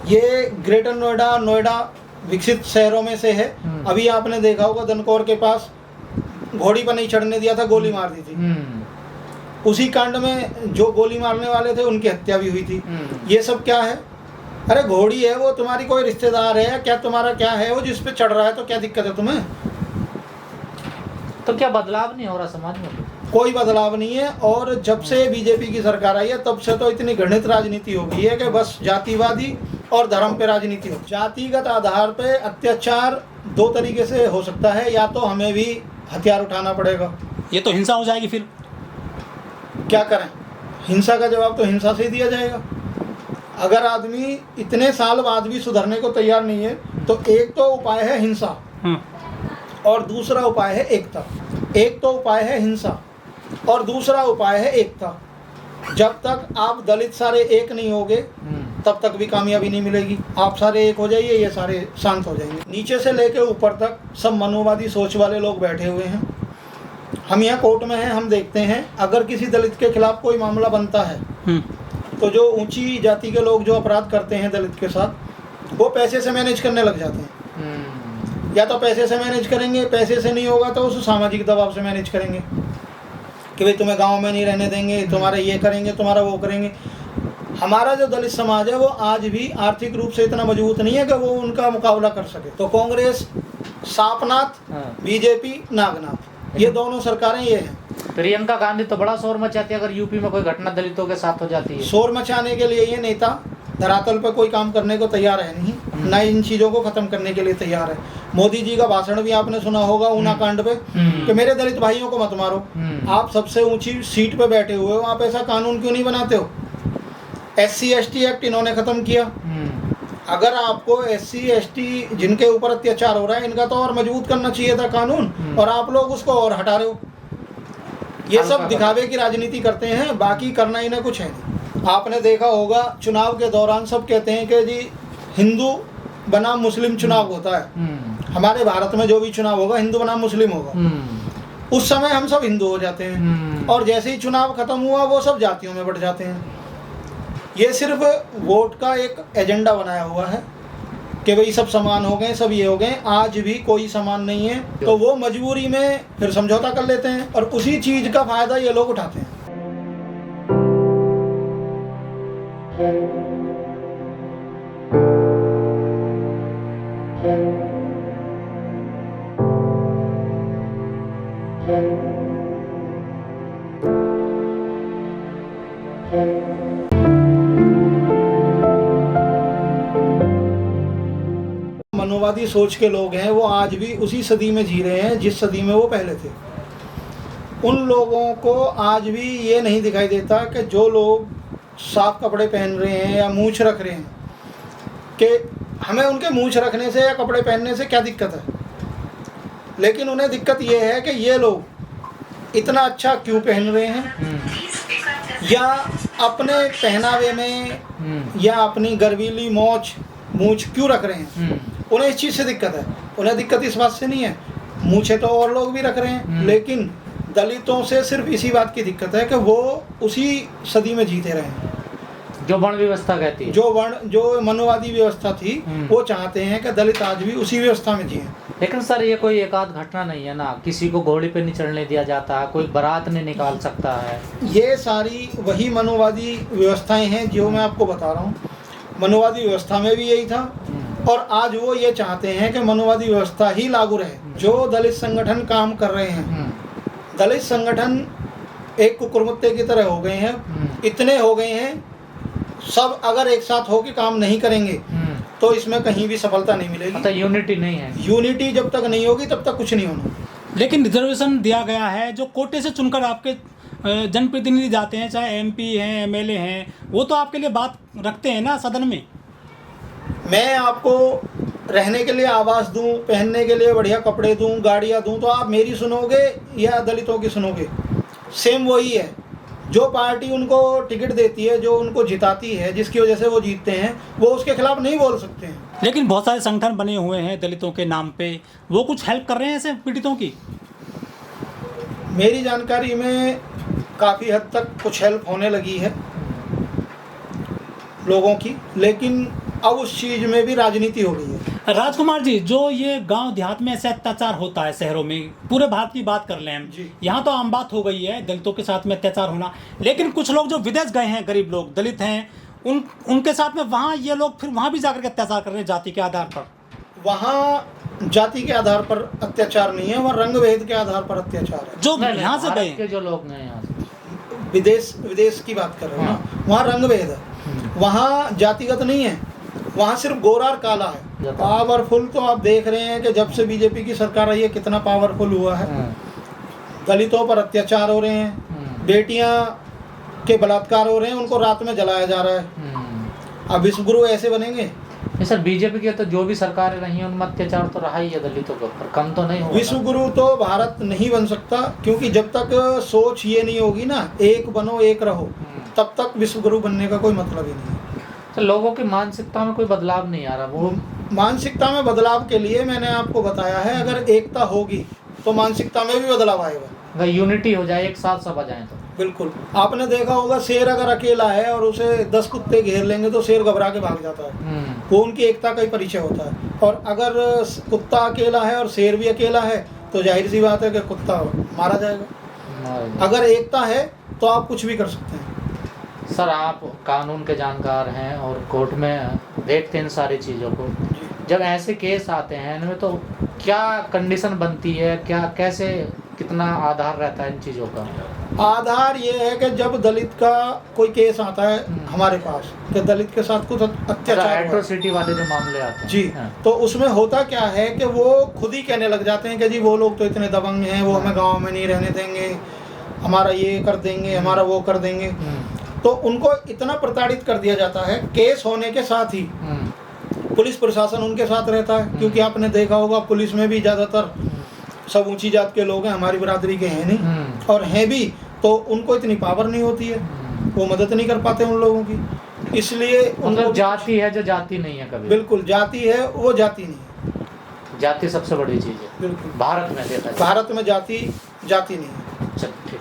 ये ग्रेटर नोएडा, नोएडा विकसित शहरों में से है। अभी आपने देखा होगा दनकौर के पास घोड़ी पर नहीं चढ़ने दिया था, गोली मार दी थी। उसी कांड में जो गोली मारने वाले थे उनकी हत्या भी हुई थी। ये सब क्या है? अरे घोड़ी है वो, तुम्हारी कोई रिश्तेदार है क्या? तुम्हारा क्या है वो जिस पे चढ़ रहा है? तो क्या दिक्कत है तुम्हें? तो क्या बदलाव नहीं हो रहा समाज में? कोई बदलाव नहीं है। और जब से बीजेपी की सरकार आई है तब से तो इतनी घृणित राजनीति हो गई है कि बस जातिवादी और धर्म पे राजनीति हो। जातिगत आधार पे अत्याचार दो तरीके से हो सकता है, या तो हमें भी हथियार उठाना पड़ेगा। ये तो हिंसा हो जाएगी, फिर क्या करें? हिंसा का जवाब तो हिंसा से ही दिया जाएगा। अगर आदमी इतने साल बाद भी सुधरने को तैयार नहीं है तो एक तो उपाय है हिंसा और दूसरा उपाय है एकता। एक तो उपाय है हिंसा और दूसरा उपाय है एकता। जब तक आप दलित सारे एक नहीं होगे तब तक भी कामयाबी नहीं मिलेगी। आप सारे एक हो जाइए, ये सारे शांत हो जाएंगे। नीचे से लेके ऊपर तक सब मनोवादी सोच वाले लोग बैठे हुए हैं। हम यहाँ कोर्ट में हैं, हम देखते हैं अगर किसी दलित के खिलाफ कोई मामला बनता है तो जो ऊंची जाति के लोग जो अपराध करते हैं दलित के साथ, वो पैसे से मैनेज करने लग जाते हैं। या तो पैसे से मैनेज करेंगे, पैसे से नहीं होगा तो उस सामाजिक दबाव से मैनेज करेंगे कि भाई तुम्हें गांव में नहीं रहने देंगे, तुम्हारा ये करेंगे, तुम्हारा वो करेंगे। हमारा जो दलित समाज है वो आज भी आर्थिक रूप से इतना मजबूत नहीं है कि वो उनका मुकाबला कर सके। तो कांग्रेस, सापनाथ, बीजेपी, नागनाथ, ये दोनों सरकारें ये हैं। प्रियंका गांधी तो बड़ा शोर मचाती है अगर यूपी में कोई घटना दलितों के साथ हो जाती है। शोर मचाने के लिए ये नेता धरातल पर कोई काम करने को तैयार है नहीं, ना इन चीज़ों को खत्म करने के लिए तैयार है। मोदी जी का भाषण भी आपने सुना होगा ऊना कांड पे कि मेरे दलित भाइयों को मत मारो। आप सबसे ऊंची सीट पे बैठे हुए हो, आप ऐसा कानून क्यों नहीं बनाते हो? SC ST एक्ट इन्होंने खत्म किया। अगर आपको SC ST जिनके ऊपर अत्याचार हो रहा है इनका तो और मजबूत करना चाहिए था कानून, और आप लोग उसको और हटा रहे हो। ये सब दिखावे की राजनीति करते हैं, बाकी करना इन्हें कुछ है नहीं। आपने देखा होगा चुनाव के दौरान सब कहते हैं कि जी हिंदू बनाम मुस्लिम चुनाव होता है। हमारे भारत में जो भी चुनाव होगा हिंदू बनाम मुस्लिम होगा। उस समय हम सब हिंदू हो जाते हैं और जैसे ही चुनाव खत्म हुआ वो सब जातियों में बढ़ जाते हैं। ये सिर्फ वोट का एक एजेंडा बनाया हुआ है कि भाई सब समान हो गए, सब ये हो गए। आज भी कोई समान नहीं है, तो वो मजबूरी में फिर समझौता कर लेते हैं और उसी चीज का फायदा ये लोग उठाते हैं। मनोवादी सोच के लोग हैं वो आज भी उसी सदी में जी रहे हैं जिस सदी में वो पहले थे। उन लोगों को आज भी ये नहीं दिखाई देता कि जो लोग साफ कपड़े पहन रहे हैं या मूंछ रख रहे हैं कि हमें उनके मूंछ रखने से या कपड़े पहनने से क्या दिक्कत है। लेकिन उन्हें दिक्कत ये है कि ये लोग इतना अच्छा क्यों पहन रहे हैं, या अपने पहनावे में या अपनी गर्वीली मूंछ क्यों रख रहे हैं। उन्हें इस चीज़ से दिक्कत है। उन्हें दिक्कत इस बात से नहीं है, मूंछें तो और लोग भी रख रहे हैं, लेकिन दलितों से सिर्फ इसी बात की दिक्कत है कि वो उसी सदी में जीते रहे हैं जो वर्ण व्यवस्था कहती है, जो मनोवादी व्यवस्था थी। वो चाहते हैं कि दलित आज भी उसी व्यवस्था में जिए। लेकिन सर ये कोई एकाध घटना नहीं है ना, किसी को घोड़ी पे नहीं चढ़ने दिया जाता है, कोई बारात नहीं निकाल सकता है। ये सारी वही मनोवादी व्यवस्थाएं हैं जो मैं आपको बता रहा हूँ। मनोवादी व्यवस्था में भी यही था और आज वो ये चाहते हैं कि मनोवादी व्यवस्था ही लागू रहे। जो दलित संगठन काम कर रहे हैं, दलित संगठन एक कुकुरमुत्ते की तरह हो गए हैं, इतने हो गए हैं। सब अगर एक साथ होकर काम नहीं करेंगे तो इसमें कहीं भी सफलता नहीं मिलेगी। मतलब यूनिटी नहीं है। यूनिटी जब तक नहीं होगी तब तक कुछ नहीं होना। लेकिन रिजर्वेशन दिया गया है, जो कोटे से चुनकर आपके जनप्रतिनिधि जाते हैं, चाहे MP हैं, MLA हैं, वो तो आपके लिए बात रखते हैं ना सदन में। मैं आपको रहने के लिए आवास दूं, पहनने के लिए बढ़िया कपड़े दूं, गाड़ियां दूं, तो आप मेरी सुनोगे या दलितों की सुनोगे? सेम वही है। जो पार्टी उनको टिकट देती है, जो उनको जिताती है, जिसकी वजह से वो जीतते हैं, वो उसके खिलाफ नहीं बोल सकते हैं। लेकिन बहुत सारे संगठन बने हुए हैं दलितों के नाम पे, वो कुछ हेल्प कर रहे हैं ऐसे पीड़ितों की? मेरी जानकारी में काफ़ी हद तक कुछ हेल्प होने लगी है लोगों की, लेकिन अब उस चीज में भी राजनीति हो गई है। राजकुमार जी, जो ये गांव देहात में ऐसे अत्याचार होता है, शहरों में, पूरे भारत की बात कर लें हम, जी। यहाँ तो आम बात हो गई है दलितों के साथ में अत्याचार होना, लेकिन कुछ लोग जो विदेश गए हैं, गरीब लोग, दलित हैं, उनके साथ में वहाँ ये लोग फिर वहाँ भी जाकर के अत्याचार कर रहे हैं जाति के आधार पर। वहाँ जाति के आधार पर अत्याचार नहीं है, वहाँ रंग भेद के आधार पर अत्याचार है। जो नहीं, यहाँ से भारत गए के जो लोग हैं यहाँ से, विदेश की बात कर रहे हो ना, वहाँ रंग भेद है, वहाँ जातिगत नहीं है, वहाँ सिर्फ गोरा और काला है। पावरफुल तो आप देख रहे हैं कि जब से बीजेपी की सरकार आई है कितना पावरफुल हुआ है। दलितों पर अत्याचार हो रहे हैं, बेटियां के बलात्कार हो रहे हैं, उनको रात में जलाया जा रहा है। अब विश्वगुरु ऐसे बनेंगे? नहीं सर, बीजेपी की तो जो भी सरकारें रही हैं उनमें अत्याचार तो रहा ही है दलितों के ऊपर, कम तो नहीं हुआ। विश्वगुरु तो भारत नहीं बन सकता, क्योंकि जब तक सोच ये नहीं होगी ना, एक बनो एक रहो, तब तक विश्वगुरु बनने का कोई मतलब ही नहीं है। तो लोगों की मानसिकता में कोई बदलाव नहीं आ रहा। वो मानसिकता में बदलाव के लिए मैंने आपको बताया है, अगर एकता होगी तो मानसिकता में भी बदलाव आएगा। अगर यूनिटी हो जाए, एक साथ सब आ जाए तो बिल्कुल। आपने देखा होगा, शेर अगर अकेला है और उसे 10 कुत्ते घेर लेंगे तो शेर घबरा के भाग जाता है, वो उनकी एकता का ही परिचय होता है। और अगर कुत्ता अकेला है और शेर भी अकेला है तो जाहिर सी बात है कि कुत्ता मारा जाएगा। अगर एकता है तो आप कुछ भी कर सकते हैं। सर, आप कानून के जानकार हैं और कोर्ट में देखते हैं इन सारी चीज़ों को। जब ऐसे केस आते हैं इनमें तो क्या कंडीशन बनती है, क्या कैसे कितना आधार रहता है इन चीज़ों का? आधार ये है कि जब दलित का कोई केस आता है हमारे पास कि दलित के साथ कुछ अत्याचार हुआ, एट्रोसिटी वाले जो मामले आते हैं जी, तो उसमें होता क्या है कि वो खुद ही कहने लग जाते हैं कि जी वो लोग तो इतने दबंग हैं, वो हमें गाँव में नहीं रहने देंगे, हमारा ये कर देंगे, हमारा वो कर देंगे। तो उनको इतना प्रताड़ित कर दिया जाता है, केस होने के साथ ही पुलिस प्रशासन उनके साथ रहता है, क्योंकि आपने देखा होगा पुलिस में भी ज़्यादातर सब ऊंची जात के लोग हैं, हमारी बिरादरी के हैं नहीं, और हैं भी तो उनको इतनी पावर नहीं होती है, वो मदद नहीं कर पाते उन लोगों की, इसलिए मतलब जाति है जो जाति नहीं है कभी। बिल्कुल, जाति है वो जाति नहीं है। जाति सबसे बड़ी चीज़ है बिल्कुल, भारत में देखा जाए। भारत में जाति नहीं है। चल ठीक।